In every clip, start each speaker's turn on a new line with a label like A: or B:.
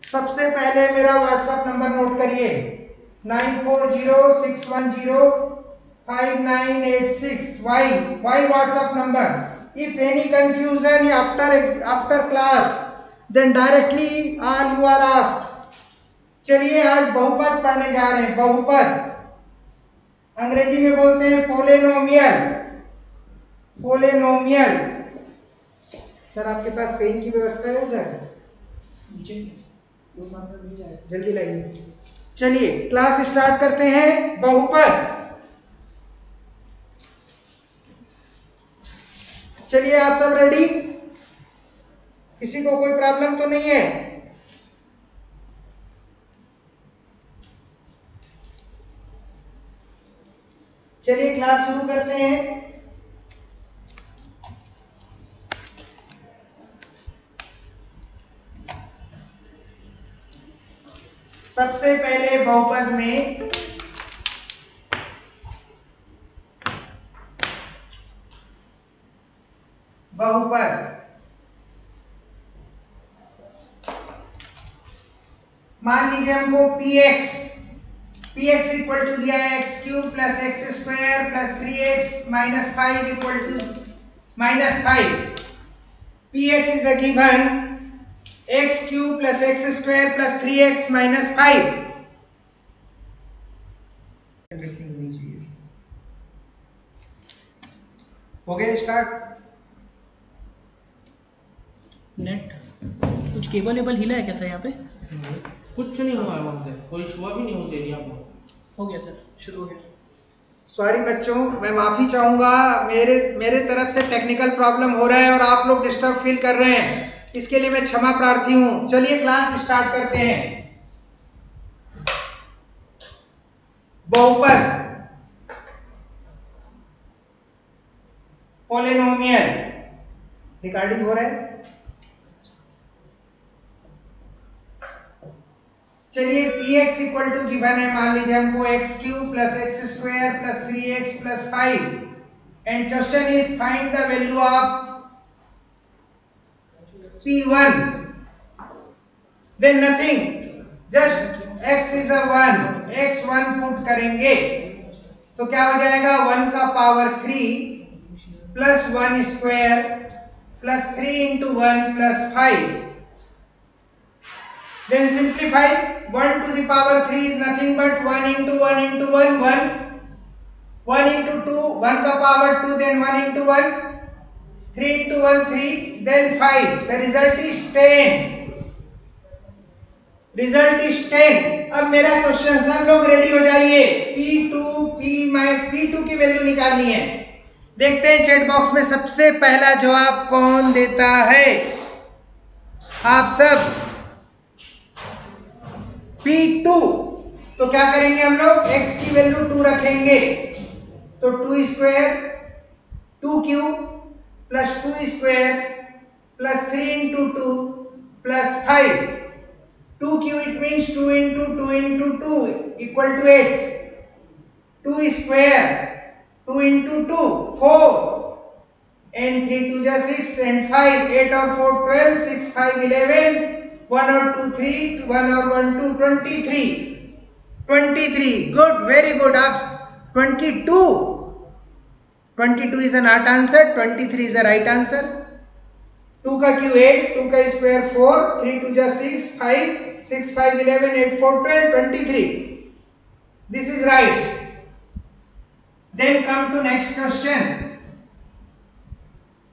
A: सबसे पहले मेरा व्हाट्सएप नंबर नोट करिए 9406105986 वाई WhatsApp number. If any confusion after class then directly all you are asked. चलिए आज बहुपद पढ़ने जा रहे हैं। बहुपद अंग्रेजी में बोलते हैं पोलिनोमियल। पोलिनोमियल। सर आपके पास पेन की व्यवस्था है उधर? जल्दी लाइए। चलिए क्लास स्टार्ट करते हैं। बहुपद। चलिए आप सब रेडी? किसी को कोई प्रॉब्लम तो नहीं है? चलिए क्लास शुरू करते हैं। सबसे पहले बहुपद में बहुपद मान लीजिए हमको px इक्वल टू दिया है x cube plus x square plus 3x minus 5 equal to -5। px is a given x cube plus x square plus 3x minus 5। हो गया स्टार्ट?
B: नेट कुछ केबल वेबल हिला है क्या सर यहाँ पे?
C: कुछ नहीं हुआ है वहां से, कोई छुआ भी नहीं उस एरिया को।
B: हो गया सर, शुरू हो गया।
A: सॉरी बच्चों, मैं माफी चाहूंगा। मेरे तरफ से टेक्निकल प्रॉब्लम हो रहा है और आप लोग डिस्टर्ब फील कर रहे हैं, इसके लिए मैं क्षमा प्रार्थी हूं। चलिए क्लास स्टार्ट करते हैं। बहुपद पॉलिनोमियल। रिकॉर्डिंग हो रहा है? चलिए px इक्वल टू गिवन है, मान लीजिए हमको x cube plus x square plus 3x plus 5 and question is find the value of p1। Then nothing, just x is a 1, x1 put करेंगे तो क्या हो जाएगा 1 का power 3 plus 1 square plus 3 into 1 plus 5। Then simplify 1 to the power 3 is nothing but 1 into 1 into 1 1 1 into 2 1 का power 2 then 1 into 1 3 into 1 3 then 5। The result is 10। Result is 10। अब मेरा question, सब लोग रेडी हो जाइए। P2 की वैल्यू निकालनी है। देखते हैं चैट बॉक्स में सबसे पहला जवाब कौन देता है। आप सब P2। तो क्या करेंगे हम लोग, x की वैल्यू 2 रखेंगे तो 2 square 2 cube plus 2 square plus 3 into 2 plus 5। 2 cube it means 2 into 2 into 2 equal to 8। 2 square 2 into 2 4 and 3 2 जा 6 and 5 8 और 4 12 6 5 11 1 और 2 3 1 और 1 2 23। Good, very good. आप 22 is a not answer, 23 is a right answer। 2 का cube 8, 2 का square 4 3 2 जा 6 5 6 5 11 8 4 12 23। This is right. Then come to next question.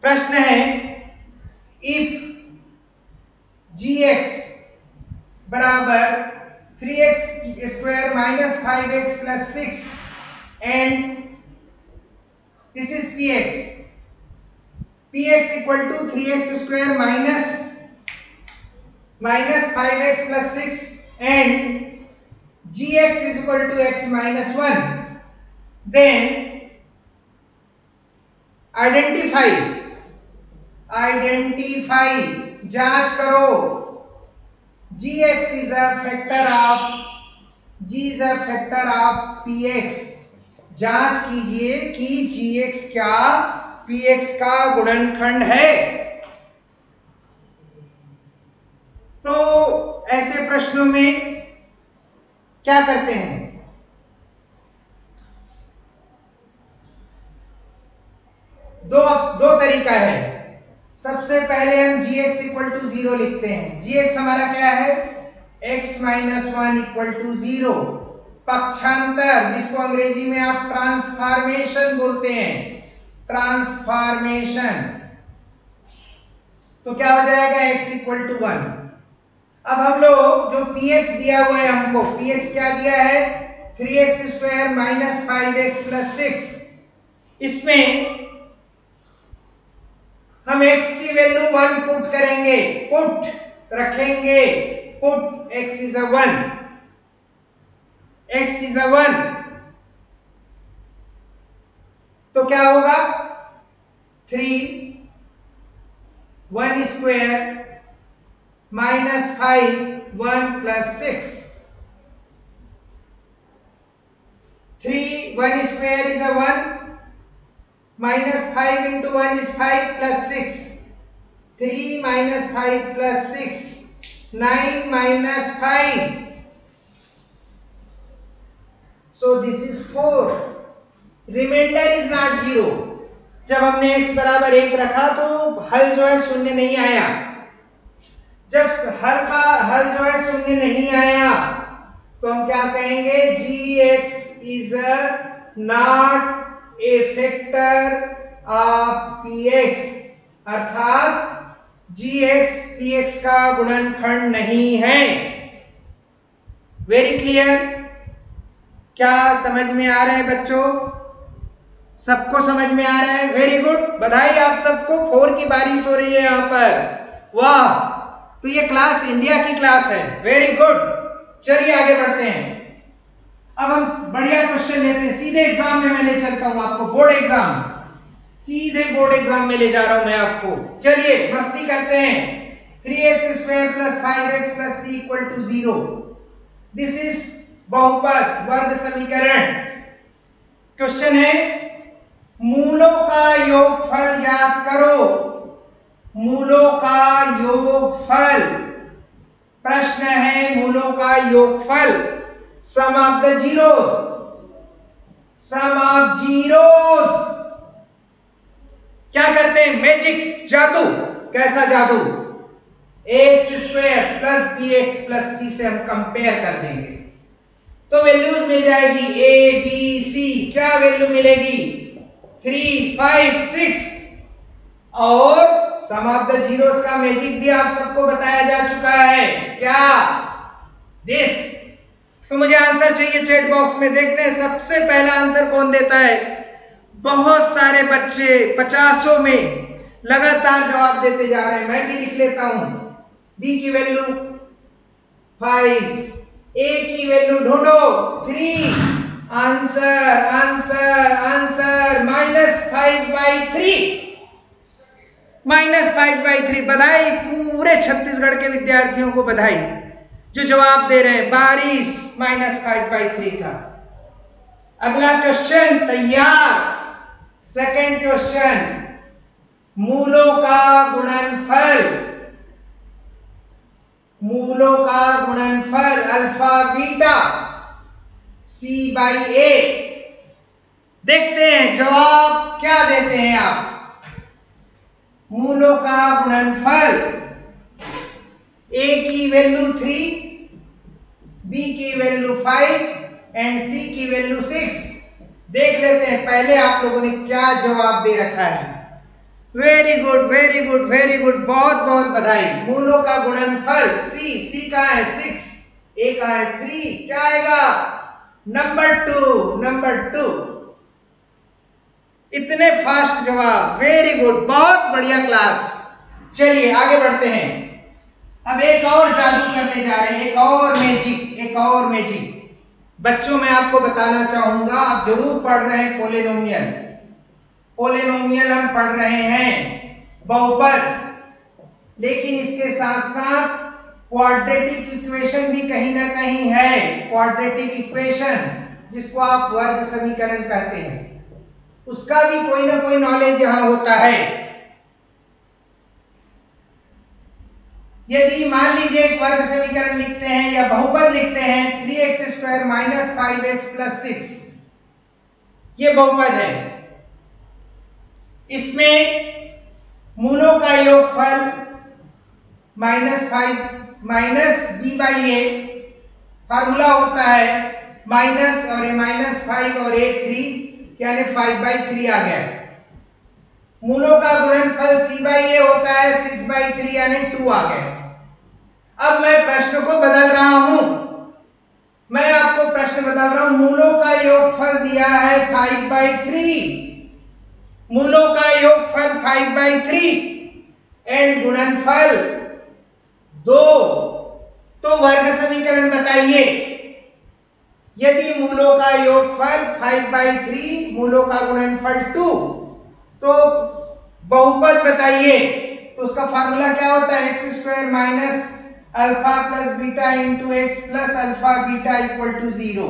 A: प्रश्न है इफ gx बराबर 3x square minus 5x plus 6 and this is px equal to 3x square minus 5x plus 6 and gx is equal to x minus 1। Then identify जांच करो। gx is a factor of px। जांच कीजिए कि gx क्या px का गुणनखंड है। तो ऐसे प्रश्नों में क्या करते हैं? दो तरीका है। सबसे पहले हम gx इक्वल टू 0 लिखते हैं। gx हमारा क्या है? x minus 1 equal to 0। पक्षांतर, जिसको अंग्रेजी में आप ट्रांसफॉर्मेशन बोलते हैं, ट्रांसफॉर्मेशन। तो क्या हो जाएगा? x equal to 1। अब हम लोग जो px दिया हुआ है, हमको px क्या दिया है? 3x square minus 5x plus 6। इसमें हम x की वैल्यू 1 पुट करेंगे, पुट रखेंगे, put x is a 1, x is a 1। तो क्या होगा? 3 1 square minus 5 1 plus 6। 3 1 square is a 1, minus 5 into 1 is 5 plus 6, 3 minus 5 plus 6, 9 minus 5, so this is 4, remainder is not 0। जब हमने x बराबर 1 रखा तो हल जो है शून्य नहीं आया। जब हल जो है शून्य नहीं आया तो हम क्या कहेंगे? gx is not a factor of px, अर्थात gx px का गुणनखंड नहीं है। Very clear? क्या समझ में आ रहा है बच्चों? सबको समझ में आ रहा है? वेरी गुड, बधाई आप सबको। 4 की बारिश हो रही है यहां पर, वाह। तो ये क्लास इंडिया की क्लास है, वेरी गुड। चलिए आगे बढ़ते हैं। अब हम बढ़िया क्वेश्चन लेते हैं, सीधे एग्जाम में मैं ले चलता हूं आपको, बोर्ड एग्जाम, सीधे बोर्ड एग्जाम में ले जा रहा हूं मैं आपको। चलिए मस्ती करते हैं। 3x square plus 5x plus c equal to 0, this is बहुपद वर्ग समीकरण। क्वेश्चन है मूलों का योगफल ज्ञात करो, मूलों का योगफल। प्रश्न है मूलों का योगफल। Sum of the zeros, sum of zeros. क्या करते हैं? मैजिक, जादू। कैसा जादू? X square plus b x plus c से हम कंपेयर कर देंगे तो वैल्यूज मिल जाएगी ए बी सी। क्या वैल्यू मिलेगी? 3 5 6। और सम ऑफ द जीरोस का मैजिक भी आप सबको बताया जा चुका है। क्या? दिस। तो मुझे आंसर चाहिए चैट बॉक्स में, देखते हैं सबसे पहला आंसर कौन देता है। बहुत सारे बच्चे 50 में लगातार जवाब देते जा रहे हैं, मैं भी लिख लेता हूं। बी की वैल्यू 5, ए की वैल्यू ढूंढो 3। Answer answer answer -5/3, -5/3। बधाई पूरे छत्तीसगढ़ के विद्यार्थियों को, बधाई जो जवाब दे रहे हैं। बारिश -5/3 का। अगला क्वेश्चन तैयार। सेकंड क्वेश्चन, मूलों का गुणनफल, मूलों का गुणनफल अल्फा बीटा c/a। देखते हैं जवाब क्या देते हैं आप। मूलों का गुणनफल, a की वैल्यू 3, b की वैल्यू 5 एंड c की वैल्यू 6। देख लेते हैं पहले आप लोगों ने क्या जवाब दे रखा है। Very good very good very good, बहुत बहुत बधाई। मूलों का गुणनफल c का है 6, a का है 3, क्या आएगा? नंबर 2। इतने फास्ट जवाब, वेरी गुड, बहुत बढ़िया क्लास। चलिए आगे बढ़ते हैं। अब एक और जादू करने जा रहे हैं, एक और मैजिक। बच्चों मैं आपको बताना चाहूंगा, आप जरूर पढ़ रहे हैं पोलिनोमियल हम पढ़ रहे हैं, बहुपद, लेकिन इसके साथ साथ क्वाड्रेटिक इक्वेशन भी कहीं ना कहीं है। क्वाड्रेटिक इक्वेशन जिसको आप वर्ग समीकरण कहते हैं, उसका भी कोई ना कोई नॉलेज यहां होता है। यदि मान लीजिए एक वर्ग समीकरण लिखते हैं या बहुपद लिखते हैं 3x² माइनस 5x प्लस 6, ये बहुपद है। इसमें मूलों का योगफल -5 माइनस b/a, फार्मूला होता है माइनस और ये -5 और a 3 यानी 5/3 आ गया। मूलों का गुणनफल c/a होता है 6/3 यानी 2 आ गया। अब मैं प्रश्न को बदल रहा हूं, मैं आपको प्रश्न बदल रहा हूं। मूलों का योगफल दिया है 5/3, मूलों का योगफल 5/3 एंड गुणनफल 2। तो वर्ग समीकरण बताइए, यदि मूलों का योगफल 5/3 मूलों का गुणनफल 2, तो बहुपद बताइए। तो उसका फार्मूला क्या होता है, x² minus alpha plus beta into x plus alpha beta equal to 0।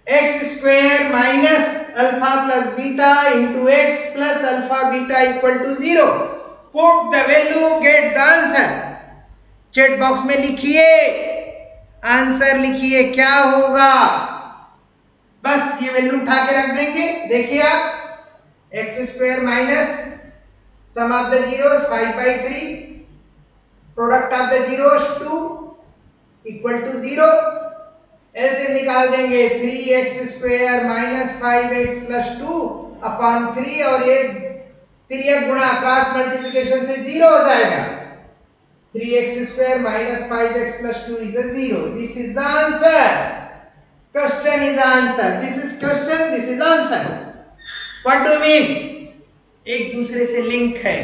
A: x² minus alpha plus beta into x plus alpha beta equal to 0। Put the value, get the answer. Chat box में लिखिए, answer लिखिए क्या होगा। बस ये value उठा के रख देंगे। देखिए आप, x² minus sum of the zeros 5/3, product of the zeros 2 equal to 0। ऐसे निकाल देंगे 3x² minus 5x plus 2 upon 3 और ये तिर्यक गुणा क्रॉस मल्टीप्लिकेशन से 0 हो जाएगा। 3x² minus 5x plus 2 is a 0. This is the answer. Question is answer. This is question, this is answer. What do you mean? एक दूसरे से लिंक है।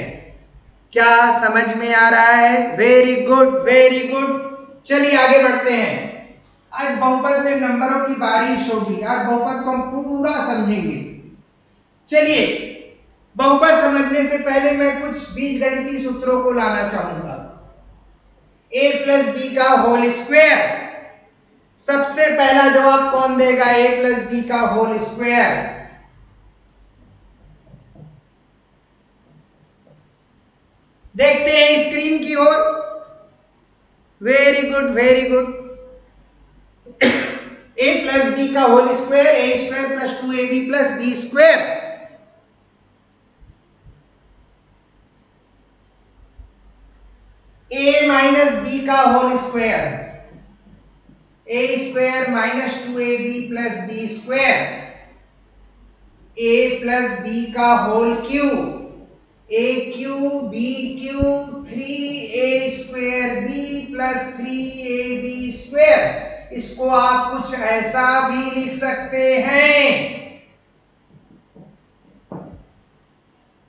A: क्या समझ में आ रहा है? Very good, very good. चलिए आगे बढ़ते हैं। आज बहुपद में नंबरों की बारिश होगी। आज बहुपद को हम पूरा समझेंगे। चलिए, बहुपद समझने से पहले मैं कुछ बीजगणितीय सूत्रों को लाना चाहूंगा। a प्लस बी का होल स्क्वायर, सबसे पहला जवाब कौन देगा? a प्लस बी का होल स्क्वायर। देखते हैं स्क्रीन की ओर। Very good, very good. a plus b का whole square, a² plus 2ab plus b²। a minus B का whole square, a² minus 2ab plus b²। a plus b का whole cube, a³ b³ 3a² b plus 3ab²। इसको आप कुछ ऐसा भी लिख सकते हैं।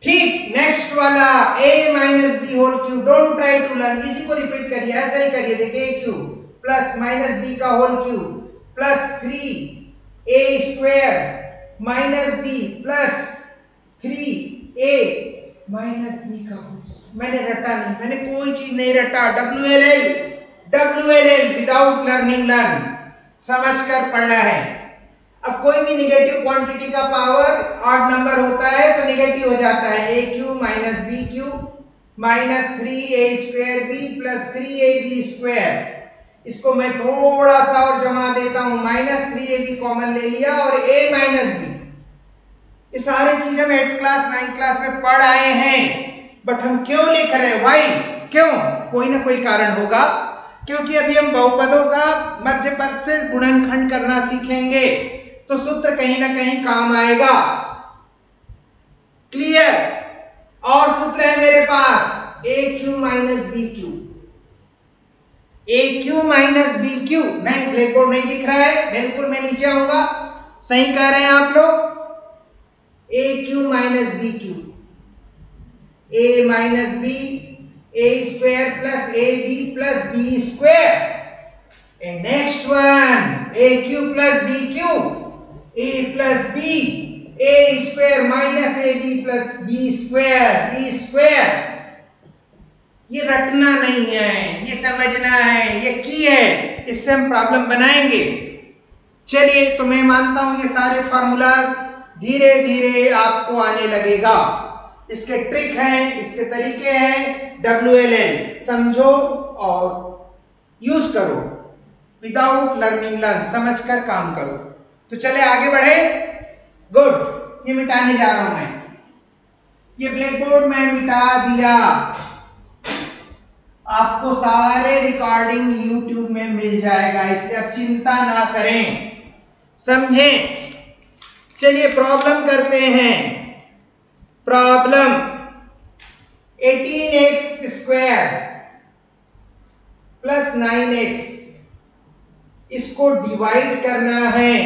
A: ठीक, नेक्स्ट वाला a minus B whole cube. Don't try to learn, इसी को रिपीट करिए, ऐसा ही करिए। देखिए a³ प्लस माइनस बी का whole cube plus 3a² minus B plus 3a minus B का होल। मैंने रटा नहीं, मैंने कोई चीज नहीं रटा। WLL विदाउट लर्निंग लर्न, समझ कर पढ़ना है। अब कोई भी निगेटिव क्वांटिटी का पावर ऑड नंबर होता है तो निगेटिव हो जाता है। a³ minus b³ minus 3a² b plus 3ab²। इसको मैं थोड़ा सा और जमा देता हूं, माइनस 3ab कॉमन ले लिया और a माइनस b। ये सारी चीज हम 8th क्लास 9th क्लास में पढ़ आए हैं, बट हम क्यों लिख रहे हैं? वाई? क्यों? कोई ना कोई कारण होगा। क्योंकि अभी हम बहुपदों का मध्य पद से गुणनखंड करना सीखेंगे, तो सूत्र कहीं ना कहीं काम आएगा। क्लियर? और सूत्र है मेरे पास a³ minus b³। a³ minus b³। नहीं, ब्लैक बोर्ड नहीं दिख रहा है, बिल्कुल मैं नीचे आऊंगा। सही कह रहे हैं आप लोग। a³ minus b³, a minus b, a² plus ab plus b²। And next one a³ plus b³, a plus b, a² minus ab plus b²। ये रटना नहीं है, ये समझना है, ये की है, इससे हम प्रॉब्लम बनाएंगे। चलिए, तो मैं मानता हूं ये सारे फार्मूलास धीरे धीरे आपको आने लगेगा। इसके ट्रिक हैं, इसके तरीके हैं, WLL समझो और यूज करो, विदाउट लर्निंग लर्न, समझकर काम करो। तो चले आगे बढ़े। गुड, ये मिटाने जा रहा हूं मैं, ये ब्लैक बोर्ड में मिटा दिया। आपको सारे रिकॉर्डिंग YouTube में मिल जाएगा, इसलिए आप चिंता ना करें, समझें। चलिए प्रॉब्लम करते हैं। Problem 18x square plus 9x, इसको डिवाइड करना है।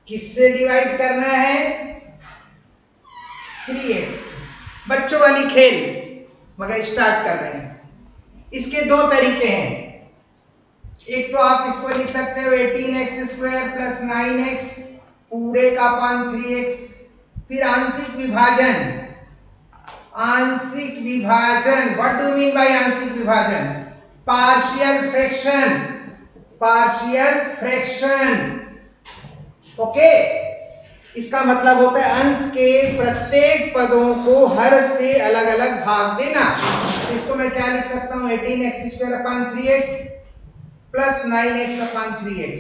A: किससे डिवाइड करना है? 3x। बच्चों वाली खेल, मगर स्टार्ट कर रहे हैं। इसके दो तरीके हैं। एक तो आप इसको लिख सकते हो 18x स्क्वायर प्लस 9x पूरे का अपान 3x, फिर आंशिक विभाजन। आंशिक विभाजन, what do you mean by आंशिक विभाजन? Partial fraction, partial fraction. Okay, इसका मतलब होता है अंश के प्रत्येक पदों को हर से अलग अलग भाग देना। तो इसको मैं क्या लिख सकता हूं? 18x square upon 3x plus 9x अपान 3x।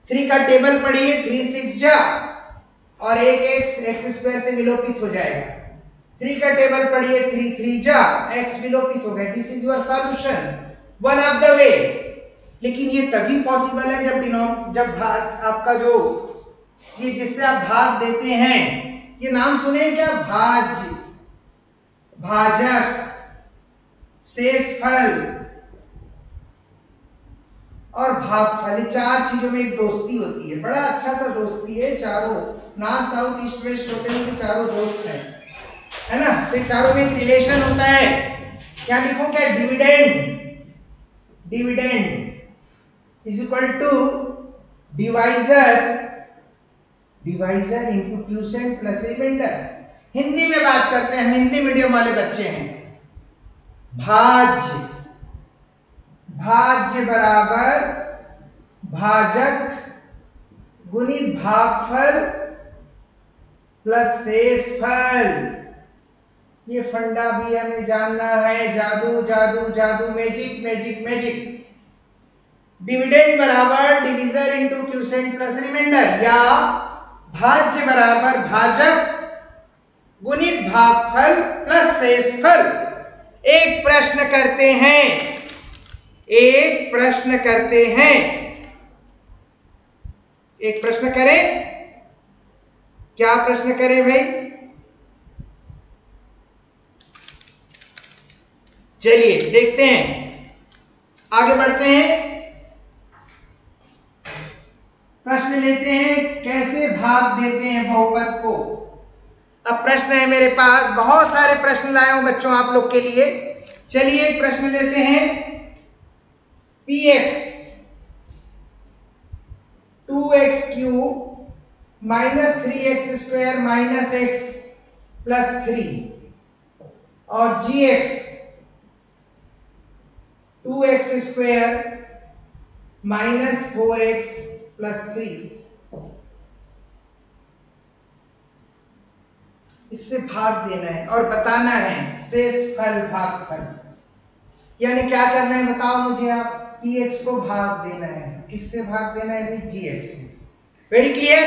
A: 3 का टेबल पढ़िए, 3 6 जा और 1x x स्क्वायर से विलोपित हो जाएगा। 3 का टेबल पढ़िए, 3 3 जा, x विलोपित हो गया। This is your solution, one of the way. लेकिन ये तभी पॉसिबल है जब भाग आपका जो ये जिससे आप भाग देते हैं, ये नाम सुने क्या? भाज्य, भाजक, शेषफल और भागफल। ये चार चीजों में एक दोस्ती होती है, बड़ा अच्छा सा दोस्ती है। चारों नॉर्थ साउथ ईस्ट वेस्ट होते हैं, चारों दोस्त हैं, है ना? तो चारों में एक रिलेशन होता है। क्या लिखूं? क्या? Dividend, dividend is equal to divisor, divisor into quotient plus remainder. Hindi में बात करते हैं, हम हिंदी मीडियम वाले बच्चे हैं। भाज्य, भाज्य बराबर भाजक गुणित भागफल प्लस शेषफल। ये फंडा भी हमें जानना है। जादू जादू जादू, मैजिक मैजिक मैजिक। डिविडेंड बराबर divisor into quotient plus remainder, या भाज्य बराबर भाजक गुणित भागफल प्लस शेषफल। एक प्रश्न करते हैं, एक प्रश्न करते हैं, एक प्रश्न करें। क्या प्रश्न करें भाई? चलिए देखते हैं, आगे बढ़ते हैं। प्रश्न लेते हैं, कैसे भाग देते हैं बहुपद को। अब प्रश्न है मेरे पास, बहुत सारे प्रश्न लाया हूं बच्चों आप लोग के लिए। चलिए एक प्रश्न लेते हैं। px 2x cube minus 3x square minus x plus 3 और gx 2x square minus 4x plus 3, इससे भाग देना है और बताना है शेषफल भागफल। यानी क्या करना है बताओ मुझे आप? px को भाग देना है। किससे भाग देना है? gx से। Very clear?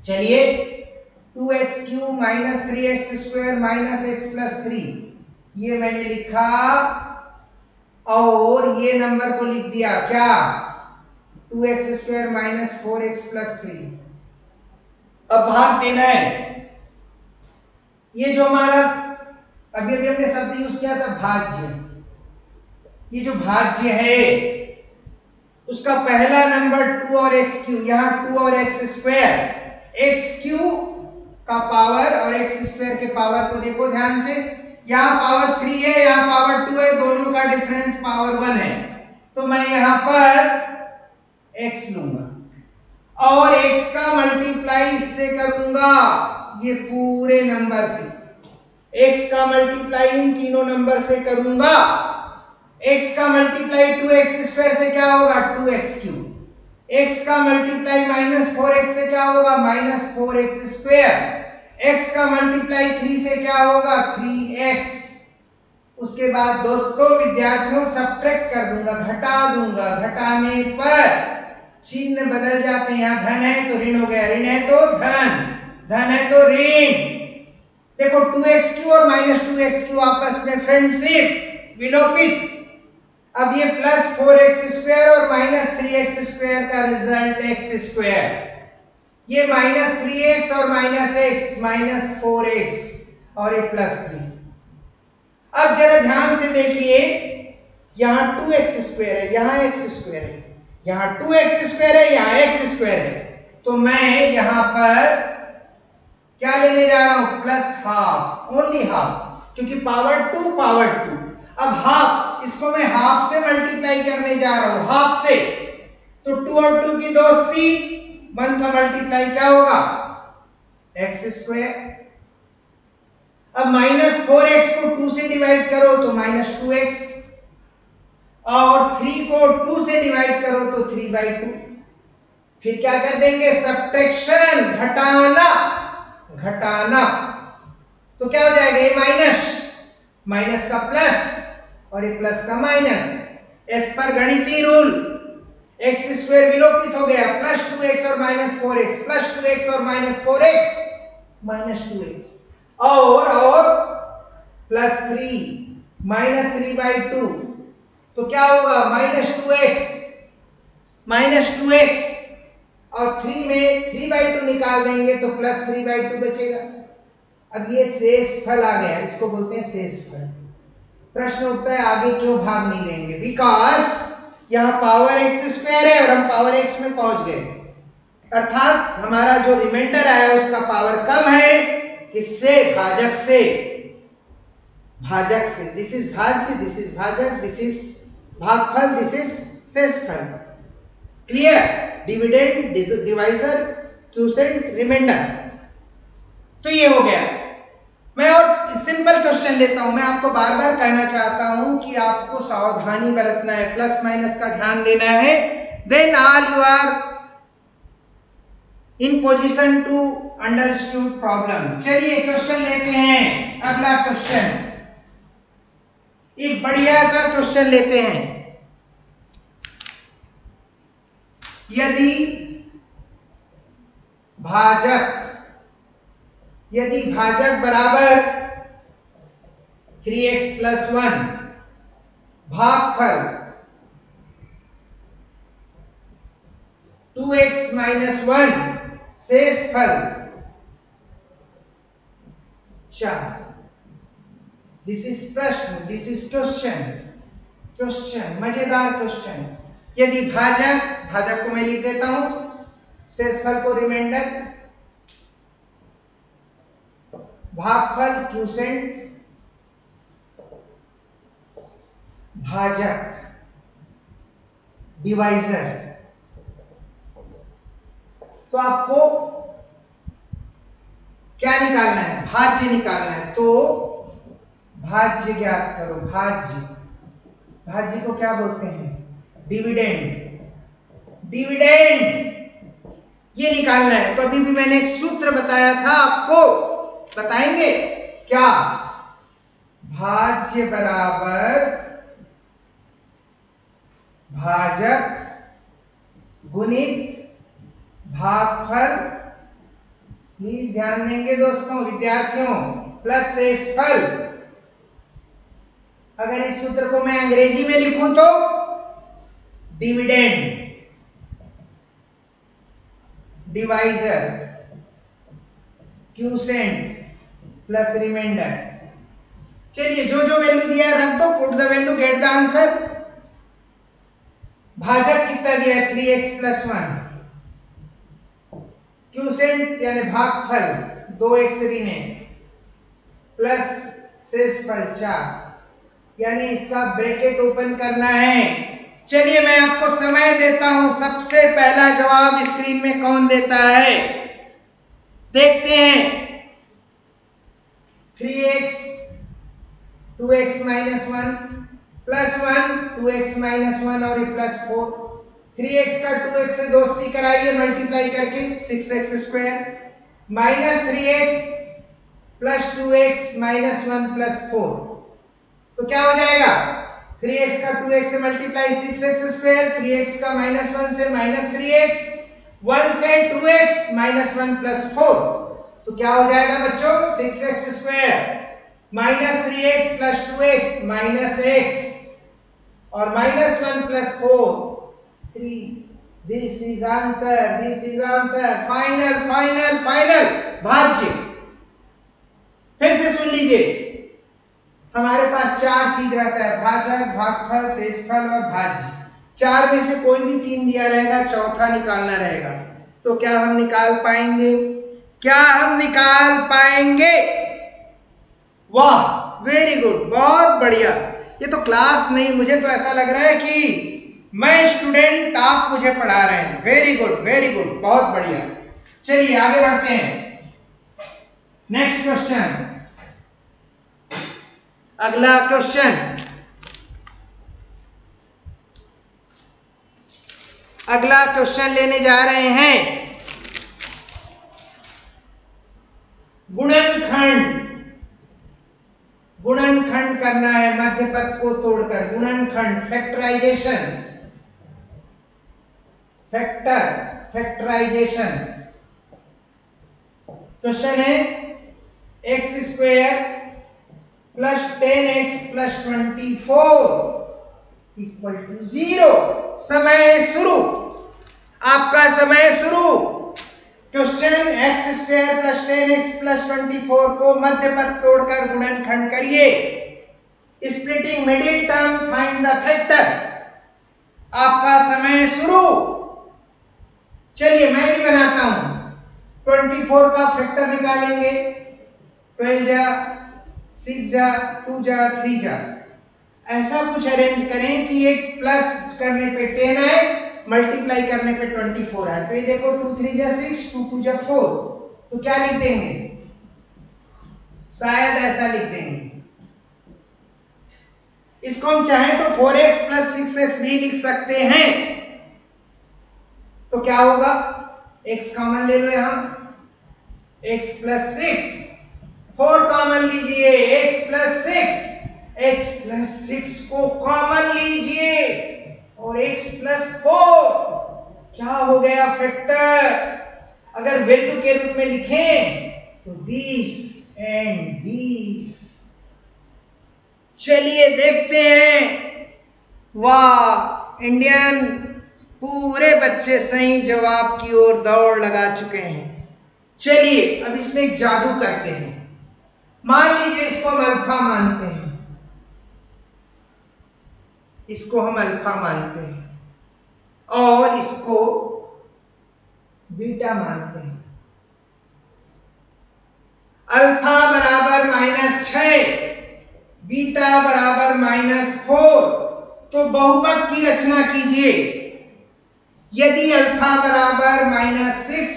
A: चलिए 2x cube minus 3x square minus x plus 3, ये मैंने लिखा और ये नंबर को लिख दिया क्या? 2x square minus 4x plus 3। अब भाग देना है। ये जो हमारा अभी अभी हमने शब्द यूज किया था भाज्य, ये जो भाज्य है उसका पहला नंबर 2 और x क्यूब, यहां 2 और x स्क्वायर, x क्यूब का पावर और x स्क्वायर के पावर को देखो ध्यान से। यहां पावर 3 है, यहां पावर 2 है, दोनों का डिफरेंस पावर 1 है। तो मैं यहां पर x लूंगा और x का मल्टीप्लाई इससे करूंगा, ये पूरे नंबर से। x का मल्टीप्लाई इन तीनों नंबर से करूंगा। x का मल्टीप्लाई 2x स्क्वायर से क्या होगा? 2x cube. x का मल्टीप्लाई माइनस 4x से क्या होगा? Minus 4x square. x का मल्टीप्लाई 3 से क्या होगा 3x। उसके बाद दोस्तों विद्यार्थियों सब्ट्रैक्ट कर दूंगा, घटा दूंगा, घटाने पर चिन्ह बदल जाते हैं। यहाँ धन है तो ऋण हो गया, ऋण है तो धन, धन है तो ऋण। देखो 2x³ और -2x³ आपस में फ्रेंडशिप, विलोपित। अब ये +4x² और -3x² का रिजल्ट x², ये -3x और -x -4x और ये +3। अब जरा ध्यान से देखिए, यहां 2x² है, यहां x² है, यहां 2x² है, यहां x² है, तो मैं यहां पर क्या लेने जा रहा हूं +½ ओनली हाफ, क्योंकि पावर 2 पावर 2। अब हाफ, इसको मैं हाफ से मल्टीप्लाई करने जा रहा हूं, हाफ से, तो 2 और 2 की दोस्ती, 1 का मल्टीप्लाई क्या होगा x²। अब -4x को 2 से डिवाइड करो तो -2x, और 3 को 2 से डिवाइड करो तो 3/2। फिर क्या कर देंगे सब्ट्रैक्शन, घटाना, घटाना, तो क्या हो जाएगा ये माइनस, माइनस का प्लस और ये प्लस का माइनस। एस पर गणितीय रूल, x² विलोपित हो गया, +2x और -4x, +2x और -4x -2x, और +3 -3/2, तो क्या होगा -2x और 3 में 3/2 निकाल देंगे तो +3/2 बचेगा। अब ये शेषफल आ गया, इसको बोलते हैं शेषफल। प्रश्न उठता है आगे क्यों भाग नहीं देंगे, बिकॉज यहां पावर x² है और हम पावर x में पहुंच गए, अर्थात हमारा जो रिमाइंडर आया उसका पावर कम है, किससे भाजक से, भाजक से। दिस इज भाज्य, दिस इज भाजक, दिस इज भागफल, दिस इज शेषफल। Clear, dividend, divisor, quotient, remainder. तो ये हो गया। मैं और सिंपल क्वेश्चन लेता हूं, मैं आपको बार बार कहना चाहता हूं कि आपको सावधानी बरतना है, प्लस माइनस का ध्यान देना है, then all you are in position to understood problem. चलिए क्वेश्चन लेते हैं, अगला क्वेश्चन, एक बढ़िया सा क्वेश्चन लेते हैं। यदि भाजक बराबर 3x + 1, भागफल 2x - 1, शेषफल 4। दिस इज प्रश्न, दिस इज क्वेश्चन, मजेदार क्वेश्चन। यदि भाजक को मैं लिख देता हूं, शेषफल को रिमाइंडर, भागफल क्वोशिएंट, भाजक डिवाइजर, तो आपको क्या निकालना है, भाज्य निकालना है। तो भाज्य ज्ञात करो, भाज्य को क्या बोलते हैं डिविडेंड, ये निकालना है। तो अभी भी मैंने एक सूत्र बताया था, आपको बताएंगे क्या, भाज्य बराबर भाजक गुणित भागफल, प्लीज ध्यान देंगे दोस्तों, विद्यार्थियों, प्लस शेषफल। अगर इस सूत्र को मैं अंग्रेजी में लिखूं तो dividend, divisor, quotient plus remainder. चलिए जो जो वैल्यू दिया है रख दो, put the value, get the answer. भाजक कितना दिया है 3x + 1, क्वोशिएंट यानी भागफल 2x ऋण 1 प्लस शेषफल 4, यानी इसका ब्रैकेट ओपन करना है। चलिए मैं आपको समय देता हूं, सबसे पहला जवाब स्क्रीन में कौन देता है देखते हैं। 3x 2x - 1 + 1 2x - 1 और ये +4, 3x का 2x से दोस्ती कराइए मल्टीप्लाई करके 6x² -3x plus 2x minus 1 plus 4। तो क्या हो जाएगा, 3x का 2x से मल्टीप्लाई 6x स्क्वायर, 3x का माइनस 1 से माइनस 3x, 1 से 2x माइनस 1 प्लस 4। तो क्या हो जाएगा बच्चों, 6x square minus 3x plus 2x minus x और minus 1 plus 4 3। This is answer, this is answer. Final final final भाज्य। फिर से सुन लीजिए, हमारे पास 4 चीज रहता है, भाजक, भागफल, शेषफल और भाज्य। 4 में से कोई भी 3 दिया रहेगा, चौथा निकालना रहेगा। तो क्या हम निकाल पाएंगे, क्या हम निकाल पाएंगे? वाह, वेरी गुड, बहुत बढ़िया। ये तो क्लास नहीं, मुझे तो ऐसा लग रहा है कि मैं स्टूडेंट, आप मुझे पढ़ा रहे हैं। वेरी गुड, वेरी गुड, बहुत बढ़िया। चलिए आगे बढ़ते हैं। नेक्स्ट क्वेश्चन, अगला क्वेश्चन, अगला क्वेश्चन लेने जा रहे हैं गुणनखंड। गुणनखंड करना है मध्य पद को तोड़कर, गुणनखंड, फैक्टराइजेशन, फैक्टराइजेशन। क्वेश्चन है x square plus 10x plus 24 equal to 0। समय शुरू, आपका समय शुरू। Question x square plus 10x plus 24 को मध्य पद तोड़कर गुणनखंड करिए। Splitting middle term, find the factor. आपका समय शुरू। चलिए मैं भी बनाता हूं। 24 का फैक्टर निकालेंगे, 12 जा, 6 जा, 2 जा, 3 जा। ऐसा कुछ अरेंज करें कि ये प्लस करने पे 10 आए, मल्टीप्लाई करने पे 24 आए। तो ये देखो 2 3 जा 6, 2 2 जा 4। तो क्या लिख देंगे, शायद ऐसा लिख देंगे। इसको हम चाहें तो 4x प्लस 6x भी लिख सकते हैं। तो क्या होगा, x कॉमन ले लो, यहां x प्लस 6, 4 कॉमन लीजिए, x प्लस 6, x प्लस 6 को कॉमन लीजिए और x प्लस 4 क्या हो गया, फैक्टर। अगर वैल्यू के रूप में लिखें तो दिस एंड दिस। चलिए देखते हैं। वाह, इंडियन पूरे बच्चे सही जवाब की ओर दौड़ लगा चुके हैं। चलिए अब इसमें एक जादू करते हैं। मान लीजिए इसको हम अल्फा मानते हैं, इसको हम अल्फा मानते हैं और इसको बीटा मानते हैं। अल्फा बराबर -6, बीटा बराबर -4। तो बहुपद की रचना कीजिए। यदि अल्फा बराबर -6,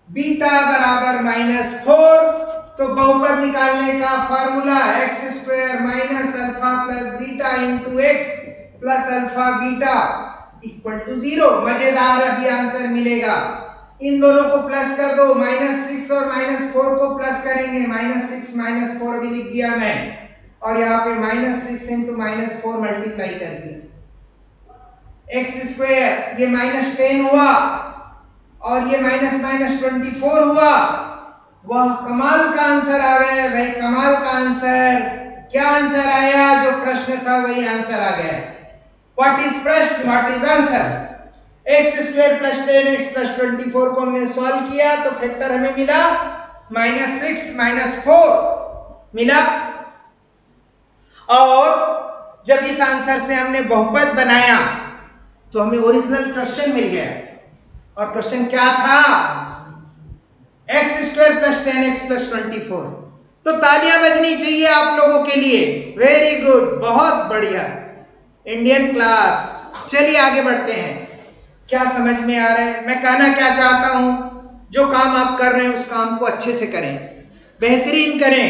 A: बीटा बराबर -4, तो बहुपद निकालने का formula x square minus alpha plus beta into x plus alpha beta equal to 0। मजेदार अभी आंसर मिलेगा। इन दोनों को प्लस कर दो, -6 और -4 को प्लस करेंगे, -6 -4 भी लिख दिया मैं, और यहाँ पे -6 इंटू -4 मल्टीप्लाई कर दिया। x स्क्वायर ये -10 हुआ और ये -24 हुआ। वाह, कमाल का आंसर आ गया भाई, कमाल का आंसर। क्या आंसर आया, जो प्रश्न था वही आंसर आ गया। व्हाट इज प्रश्न, what is answer. x square plus 10x plus 24 को हमने सॉल्व किया तो फैक्टर हमें मिला -6 -4 मिला। और जब इस आंसर से हमने बहुपद बनाया तो हमें ओरिजिनल क्वेश्चन मिल गया। और क्वेश्चन क्या था, x square plus 10x plus 24। तो तालियां बजनी चाहिए आप लोगों के लिए। वेरी गुड, बहुत बढ़िया इंडियन क्लास। चलिए आगे बढ़ते हैं। क्या समझ में आ रहा है मैं कहना क्या चाहता हूं? जो काम आप कर रहे हैं उस काम को अच्छे से करें, बेहतरीन करें।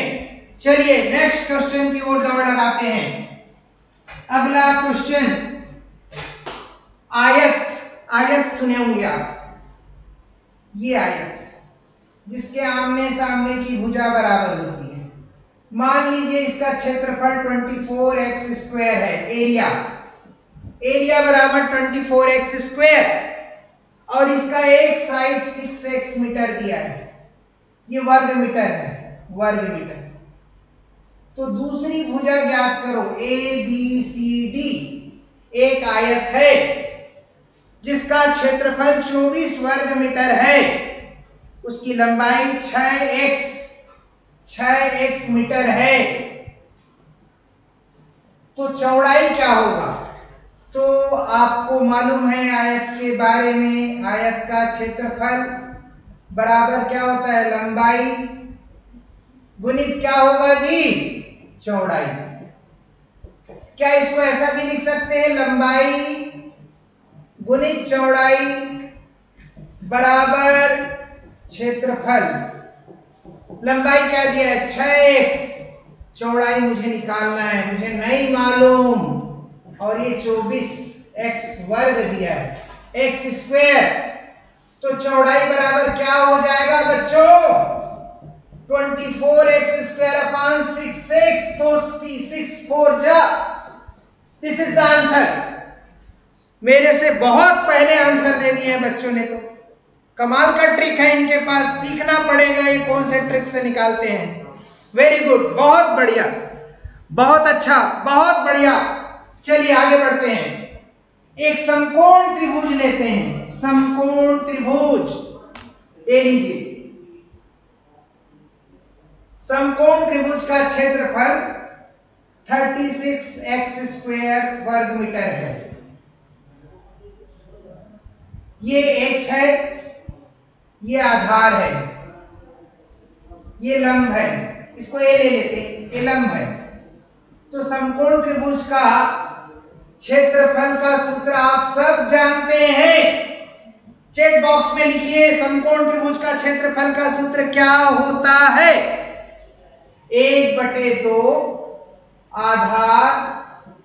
A: चलिए नेक्स्ट क्वेश्चन की ओर दौड़ लगाते हैं। अगला क्वेश्चन, आयत। आयत सुने होंगे आप, ये आयत जिसके आमने सामने की भुजा बराबर होती है। मान लीजिए इसका क्षेत्रफल 24x² है, एरिया बराबर 24x² और इसका एक साइड 6x मीटर दिया है, ये वर्ग मीटर है, वर्ग मीटर। तो दूसरी भुजा ज्ञात करो, ABCD एक आयत है जिसका क्षेत्रफल 24 वर्ग मीटर है, उसकी लंबाई 6x मीटर है, तो चौड़ाई क्या होगा? तो आपको मालूम है आयत के बारे में, आयत का क्षेत्रफल बराबर क्या होता है? लंबाई गुणित क्या होगा जी? चौड़ाई। क्या इसको ऐसा भी लिख सकते हैं? लंबाई गुणित चौड़ाई बराबर क्षेत्रफल। लंबाई क्या दिया है? 6x, चौड़ाई मुझे निकालना है, मुझे नहीं मालूम, और ये 24x वर्ग दिया है, x²। तो चौड़ाई बराबर क्या हो जाएगा बच्चों? 24x² अपॉन 6x, तो 6 4 जा। This is the answer. मेरे से बहुत पहले आंसर दे दिए हैं बच्चों ने, तो कमाल का ट्रिक है इनके पास, सीखना पड़ेगा ये कौन से ट्रिक से निकालते हैं। वेरी गुड, बहुत बढ़िया, बहुत अच्छा, बहुत बढ़िया। चलिए आगे बढ़ते हैं। एक समकोण त्रिभुज लेते हैं, समकोण त्रिभुज। ये लीजिए, समकोण त्रिभुज का क्षेत्रफल 36x² वर्ग मीटर है। ये h है, ये आधार है, ये लंब है, इसको a ले लेते हैं, ये लंब है। तो समकोण त्रिभुज का क्षेत्रफल का सूत्र आप सब जानते हैं, चेक बॉक्स में लिखिए, समकोण त्रिभुज का क्षेत्रफल का सूत्र क्या होता है? 1/2 आधार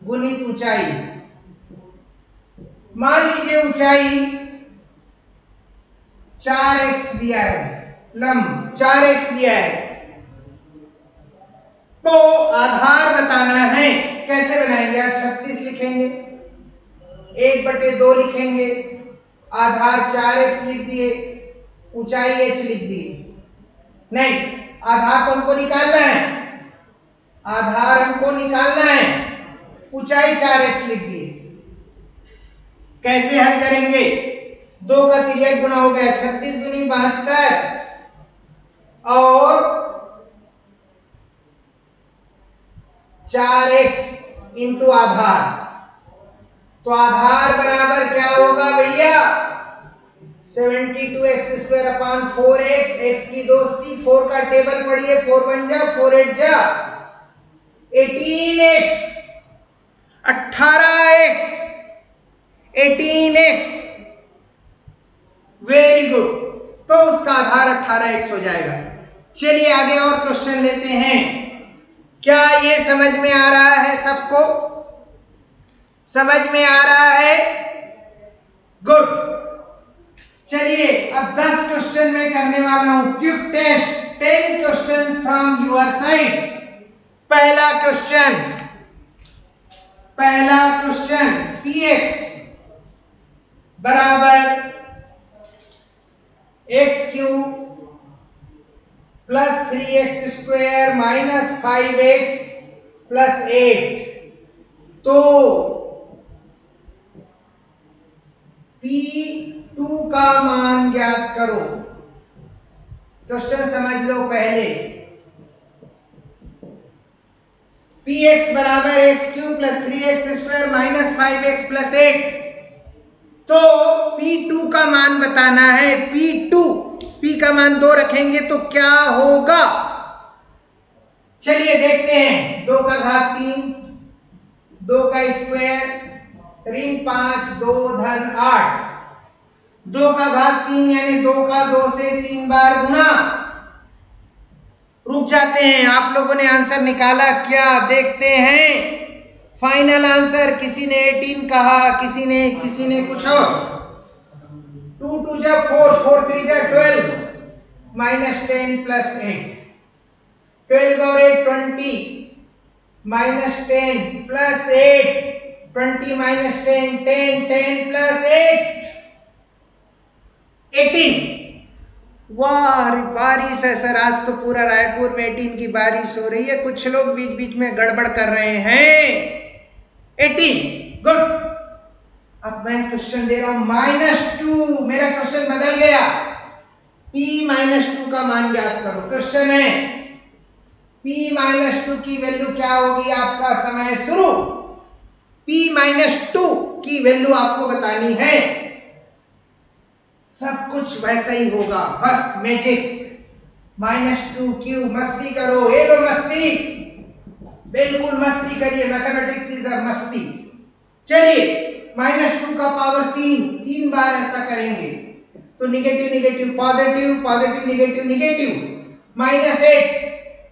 A: गुणित ऊंचाई। मान लीजिए ऊंचाई 4x दिया है, लंब 4x दिया है, तो आधार बताना है। कैसे बनाएंगे? 36 लिखेंगे, 1/2 लिखेंगे, आधार 4x लिख दिए, ऊंचाई h लिख दिए। नहीं, आधार तो हमको निकालना है, आधार हमको निकालना है, ऊंचाई 4x लिख दिए। कैसे हल करेंगे? 2 का तिर्यक गुना हो गया, 36 दूनी 72 और 4x इंटू आधार। तो आधार बराबर क्या होगा भैया? 72x² अपॉन 4x, x की दोस्ती, 4 का टेबल पढ़िए, 4 1 जा, 4 8 जा, 18x, 18x, 18x। Very good, तो उसका आधार 18x हो जाएगा। चलिए आगे और क्वेश्चन लेते हैं। क्या ये समझ में आ रहा है सबको? समझ में आ रहा है? गुड। चलिए अब 10 क्वेश्चन मैं करने वाला हूं, quick test, 10 questions from your side. पहला क्वेश्चन, px बराबर x³ plus 3x² minus 5x plus 8। तो P2 का मान ज्ञात करो। क्वेश्चन समझ लो पहले। px बराबर x³ plus 3x² minus 5x plus 8। तो P2 का मान बताना है। P का मान 2 रखेंगे तो क्या होगा? चलिए देखते हैं। 2 का घात 3, 2 का स्क्वायर, ऋण 5, 2 धन 8, 2 का घात 3 यानी 2 का 2 से 3 बार गुना। रुक जाते हैं, आप लोगों ने आंसर निकाला क्या? देखते हैं फाइनल आंसर। किसी ने 18 कहा, किसी ने कुछ और। 2 2 जा 4, 4 3 जा 12, -10 + 8, 12 और 8 20, -10 + 8, 20 - 10 10, 10 + 8 18। वाह, बारिश है सर, आज तो पूरा रायपुर में 18 की बारिश हो रही है। कुछ लोग बीच बीच में गड़बड़ कर रहे हैं। 18, गुड। अब मैं क्वेश्चन दे रहा हूं -2, मेरा क्वेश्चन बदल गया। p -2 का मान ज्ञात करो। क्वेश्चन है p -2 की वैल्यू क्या होगी आपका समय शुरू। p -2 की वैल्यू आपको बतानी है। सब कुछ वैसा ही होगा, बस मैजिक। -2 क्यों, मस्ती करो, ये लो मस्ती, बिल्कुल मस्ती करिए। मैथमेटिक्स इज अ मस्ती। चलिए, -2 का पावर 3 बार ऐसा करेंगे तो negative negative positive, positive negative negative, -8,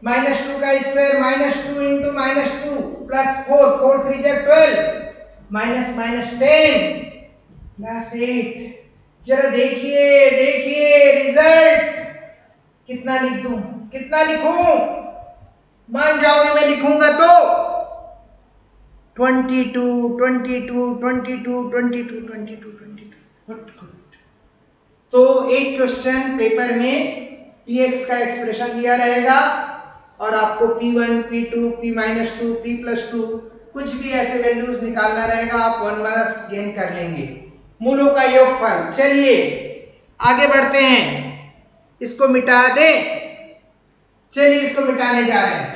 A: -2 का स्क्वायर, -2 इंटू -2 प्लस 4, 4 3 जा 12, -10 प्लस 8। जरा देखिए देखिए रिजल्ट कितना लिख दूं, कितना लिखूं, मान जाओगे मैं लिखूंगा तो 22 22 22 22 22 22। Good good. तो एक क्वेश्चन पेपर में px का एक्सप्रेशन दिया रहेगा और आपको p1 p2 p -2 p +2 कुछ भी ऐसे वैल्यूज निकालना रहेगा। आप 1 मार्क्स गेन कर लेंगे। मूलों का योगफल। चलिए आगे बढ़ते हैं, इसको मिटा दें। चलिए इसको मिटाने जा रहे हैं।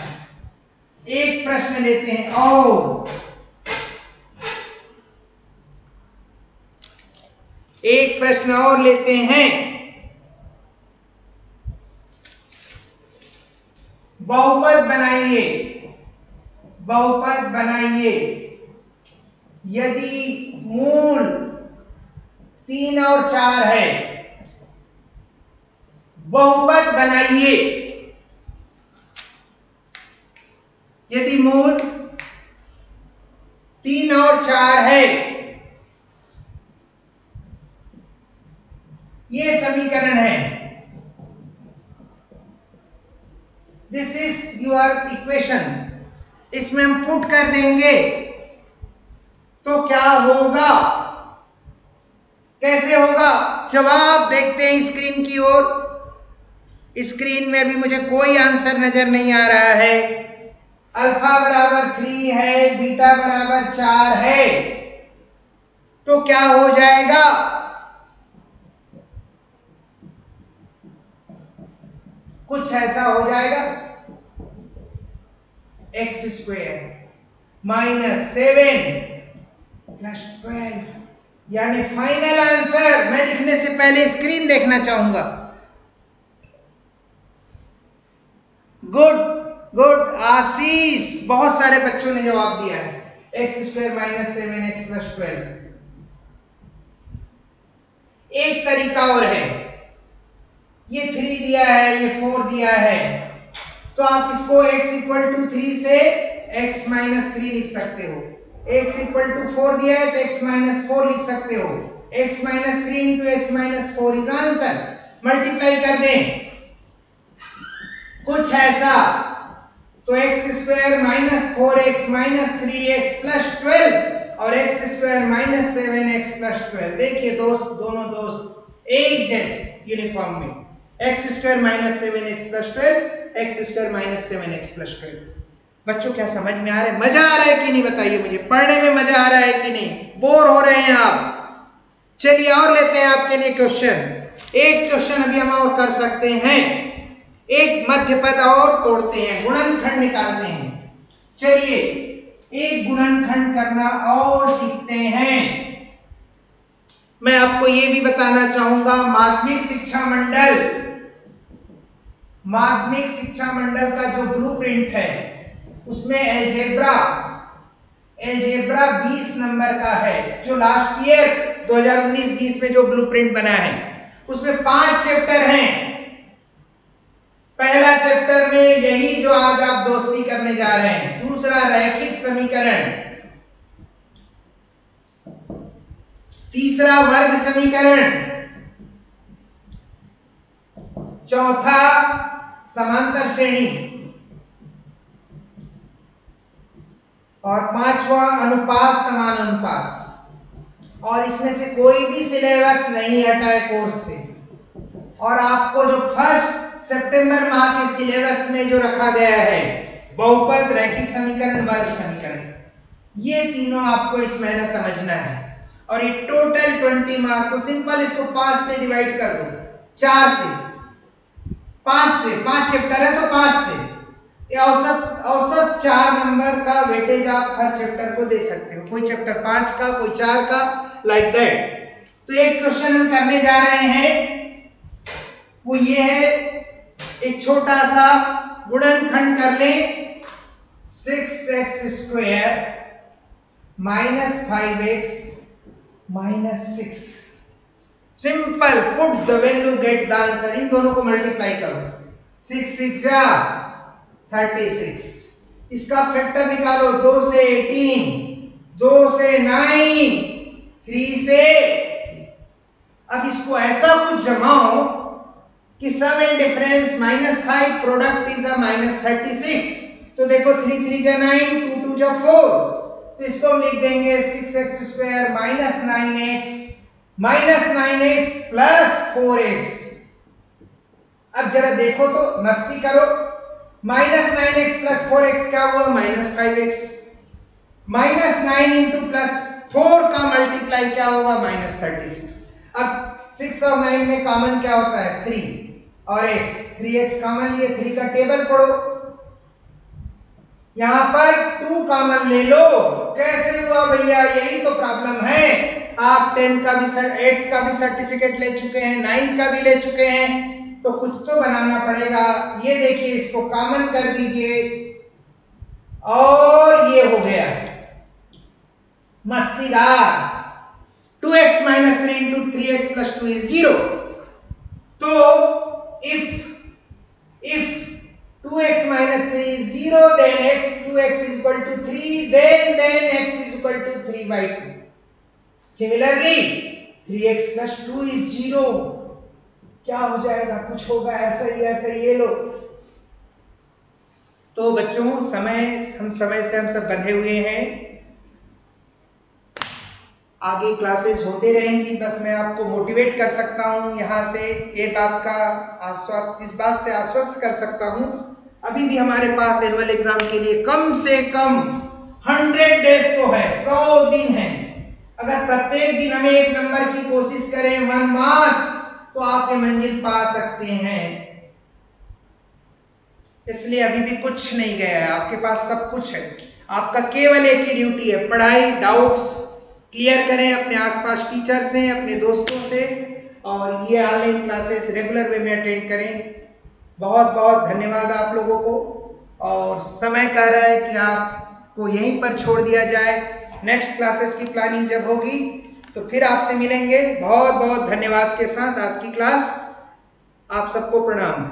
A: एक प्रश्न लेते हैं और एक प्रश्न और लेते हैं। बहुपद बनाइए, बहुपद बनाइए। यदि मूल 3 और 4 है, बहुपद बनाइए। यदि मूल 3 और 4 है, ये समीकरण है। This is your equation. इसमें हम पुट कर देंगे तो क्या होगा, कैसे होगा, जवाब देखते हैं स्क्रीन की ओर। स्क्रीन में भी मुझे कोई आंसर नजर नहीं आ रहा है। अल्फा बराबर 3 है, बीटा बराबर 4 है, तो क्या हो जाएगा, कुछ ऐसा हो जाएगा, x स्क्वायर -7 + 12, यानी फाइनल आंसर। मैं लिखने से पहले स्क्रीन देखना चाहूंगा। गुड गुड आशीष, बहुत सारे बच्चों ने जवाब दिया है। x² -7x + 12। एक तरीका और है, ये 3 दिया है, ये 4 दिया है, तो आप इसको x = 3 से x - 3 लिख सकते हो। x = 4 दिया है तो x - 4 लिख सकते हो। x - 3 × x - 4 is answer. Multiply कर दें कुछ ऐसा, तो x² -4x - 3x + 12 और x² -7x + 12। देखिए दोस्त, दोनों दोस्त एक जैसे यूनिफॉर्म में, x² -7x + 12, x² -7x + 12। बच्चों क्या समझ में आ रहा है, मजा आ रहा है कि नहीं बताइए मुझे, पढ़ने में मजा आ रहा है कि नहीं, बोर हो रहे हैं आप। चलिए और लेते हैं आपके लिए क्वेश्चन। एक क्वेश्चन अभी हम और कर सकते हैं, एक मध्य पद और तोड़ते हैं, गुणनखंड निकालते हैं। चलिए एक गुणनखंड करना और सीखते हैं। मैं आपको यह भी बताना चाहूंगा, माध्यमिक शिक्षा मंडल का जो ब्लूप्रिंट है उसमें अलजेब्रा 20 नंबर का है, जो लास्ट ईयर 2019-20 में जो ब्लूप्रिंट बना है उसमें 5 चैप्टर हैं। पहला चैप्टर में यही जो आज आप दोस्ती करने जा रहे हैं, दूसरा रैखिक समीकरण, तीसरा वर्ग समीकरण, चौथा समांतर श्रेणी और पांचवा अनुपात समानुपात। और इसमें से कोई भी सिलेबस नहीं हटा है कोर्स से। और आपको जो 1 सितंबर माह के सिलेबस में जो रखा गया है बहुपद, रैखिक समीकरण, वर्ग समीकरण, ये तीनों आपको इस महीने समझना है। और ये टोटल 20 मार्क्स। तो सिंपल इसको 5 से डिवाइड कर दो, 4 से, 5 चैप्टर है तो 5 से। ये औसत 4 नंबर का वेटेज आप हर चैप्टर को दे सकते हो। कोई चैप्टर 5 का, कोई 4 का, लाइक दैट। तो एक क्वेश्चन हम करने जा रहे हैं, वो ये है, एक छोटा सा गुणनखंड कर लें, 6x² - 5x - 6। Simple, put the value, get the answer. इन दोनों को मल्टीप्लाई करो, 6 6 जा 36। इसका फैक्टर निकालो, 2 से 18, 2 से 9, 3 से। अब इसको ऐसा कुछ जमाओ कि sum and difference -5, product is a -36। तो देखो 3 3 जा 9, 2 2 जा 4। तो इसको हम लिख देंगे 6x² - 9x प्लस 4x। अब जरा देखो तो, मस्ती करो, -9x प्लस 4x क्या हुआ? -5x। -9 इंटू +4 का मल्टीप्लाई क्या होगा? -36। अब 6 और 9 में कॉमन क्या होता है? 3 और x, 3x कॉमन लिए, 3 का टेबल पढ़ो। यहां पर 2 कॉमन ले लो। कैसे हुआ भैया? यही तो प्रॉब्लम है। आप 10 का भी 8 का भी सर्टिफिकेट ले चुके हैं, 9 का भी ले चुके हैं, तो कुछ तो बनाना पड़ेगा। ये देखिए, इसको कॉमन कर दीजिए और ये हो गया मस्तीदार। 2x - 3 into 3x plus 2 is 0. तो if 2x - 3 is 0, then 2x is equal to 3, then x is equal to 3/2. Similarly, 3x plus 2 is 0. क्या हो जाएगा? कुछ होगा ऐसा ही, ये लो। तो बच्चों, समय से हम सब बंधे हुए हैं। आगे क्लासेस होते रहेंगी, बस मैं आपको मोटिवेट कर सकता हूं यहाँ से, इस बात से आश्वस्त कर सकता हूं, अभी भी हमारे पास एनुअल एग्जाम के लिए कम से कम 100 डेज तो है, 100 दिन है। अगर प्रत्येक दिन हमें 1 नंबर की कोशिश करें, 1 मार्क्स, तो आप ये मंजिल पा सकते हैं। इसलिए अभी भी कुछ नहीं गया है, आपके पास सब कुछ है। आपका केवल एक ही ड्यूटी है, पढ़ाई, डाउट्स क्लियर करें अपने आसपास टीचर से, अपने दोस्तों से, और ये ऑनलाइन क्लासेस रेगुलर वे में अटेंड करें। बहुत बहुत धन्यवाद आप लोगों को। और समय कह रहा है कि आपको यहीं पर छोड़ दिया जाए। नेक्स्ट क्लासेस की प्लानिंग जब होगी तो फिर आपसे मिलेंगे। बहुत बहुत धन्यवाद के साथ आज की क्लास, आप सबको प्रणाम।